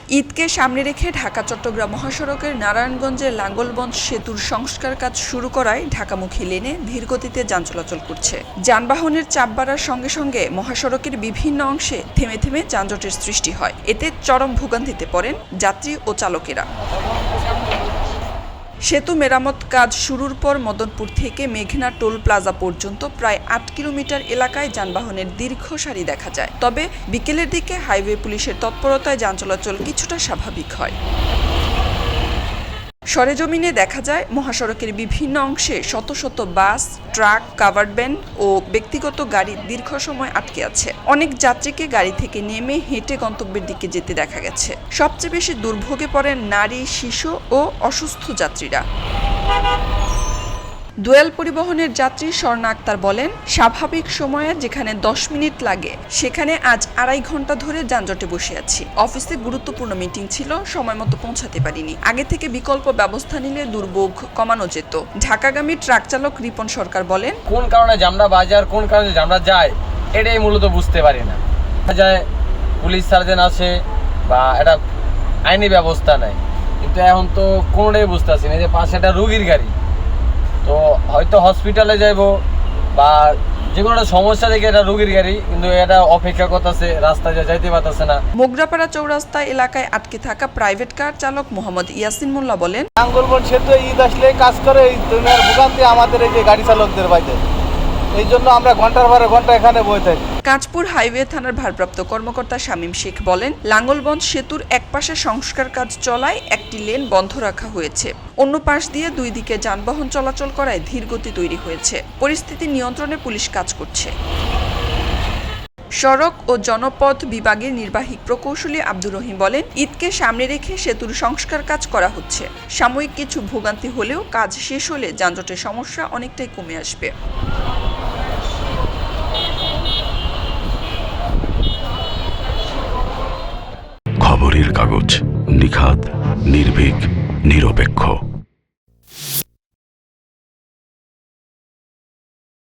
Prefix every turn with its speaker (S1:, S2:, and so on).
S1: ঈদকে সামনে রেখে ঢাকা-চট্টগ্রাম মহাসড়কের নারায়ণগঞ্জের লাঙ্গলবন্দ সেতুর সংস্কার কাজ শুরু করায় ঢাকামুখী লেনে ধীরগতিতে যান চলাচল করছে। যানবাহনের চাপ বাড়ার সঙ্গে সঙ্গে মহাসড়কের বিভিন্ন অংশে থেমে থেমে যানজটের সৃষ্টি হয়। এতে চরম ভোগান্তিতে পড়েন যাত্রী ও চালকেরা। সেতু মেরামত কাজ শুরুর পর মদনপুর থেকে মেঘনা টোল প্লাজা পর্যন্ত প্রায় ৮ কিলোমিটার এলাকায় যানবাহনের দীর্ঘ সারি দেখা যায়। তবে বিকেলের দিকে হাইওয়ে পুলিশের তৎপরতায় যান চলাচল কিছুটা স্বাভাবিক হয়। সরেজমিনে দেখা যায় মহাসড়কের বিভিন্ন অংশে শত শত বাস, ট্রাক, কাভার্ড ভ্যান ও ব্যক্তিগত গাড়ি দীর্ঘ সময় আটকে আছে। অনেক যাত্রীকে গাড়ি থেকে নেমে হেঁটে গন্তব্যের দিকে যেতে দেখা গেছে। সবচেয়ে বেশি দুর্ভোগে পড়েন নারী, শিশু ও অসুস্থ যাত্রীরা। দোয়েল পরিবহনের যাত্রী স্বর্ণা আক্তার বলেন, স্বাভাবিক সময়ে যেখানে 10 মিনিট লাগে সেখানে আজ 2.5 ঘন্টা ধরে যানজটে বসে আছি। অফিসে গুরুত্বপূর্ণ মিটিং ছিল, সময় মতো পৌঁছাতে পারিনি। আগে থেকে বিকল্প ব্যবস্থা নিলে দুর্ভোগ কমানো যেত। ঢাকাগামী ট্রাক চালক রিপন সরকার বলেন,
S2: কোন কারণে জামরা বাজার, কোন কারণে জামরা যায় এটাই মূলত বুঝতে পারি না। যায় পুলিশ সার্জেন আসে বা এটা আইনি ব্যবস্থা নেয়, কিন্তু এখন তো কোনোটাই বুঝতে পারছি না। যে পাশে একটা রোগীর গাড়ি, তো হয়তো হসপিটালে যাইব বা যে কোনো একটা সমস্যা দেখে এটা রোগীর গাড়ি, কিন্তু এটা অপেক্ষা করতেছে, রাস্তায় যাইতে পারতেছে না।
S1: মোগরাপাড়া চৌরাস্তা এলাকায় আটকে থাকা প্রাইভেট কার চালক মোহাম্মদ ইয়াসিন মোল্লা বলেন,
S3: লাঙ্গলবন্দ সেতু ঈদ আসলে কাজ করে এই দুনিয়ার ভোগান্তি আমাদের এই যে গাড়ি চালকদের বাইরে, এই জন্য আমরা ঘন্টার পরে ঘন্টা এখানে বসে থাকি।
S1: কাঁচপুর হাইওয়ে থানার ভারপ্রাপ্ত কর্মকর্তা শামীম শেখ বলেন, লাঙ্গলবন্দ সেতুর এক পাশে সংস্কার কাজ চলায় একটি লেন বন্ধ রাখা হয়েছে। অন্য পাশ দিয়ে দুই দিকে যানবাহন চলাচল করায় ধীরগতি তৈরি হয়েছে। পরিস্থিতি নিয়ন্ত্রণে পুলিশ কাজ করছে। সড়ক ও জনপথ বিভাগের নির্বাহী প্রকৌশলী আব্দুর রহিম বলেন, ঈদকে সামনে রেখে সেতুর সংস্কার কাজ করা হচ্ছে। সাময়িক কিছু ভোগান্তি হলেও কাজ শেষ হলে যানজটের সমস্যা অনেকটাই কমে আসবে।
S4: খবরের কাগজ, নিখাত, নির্ভীক, নিরপেক্ষ।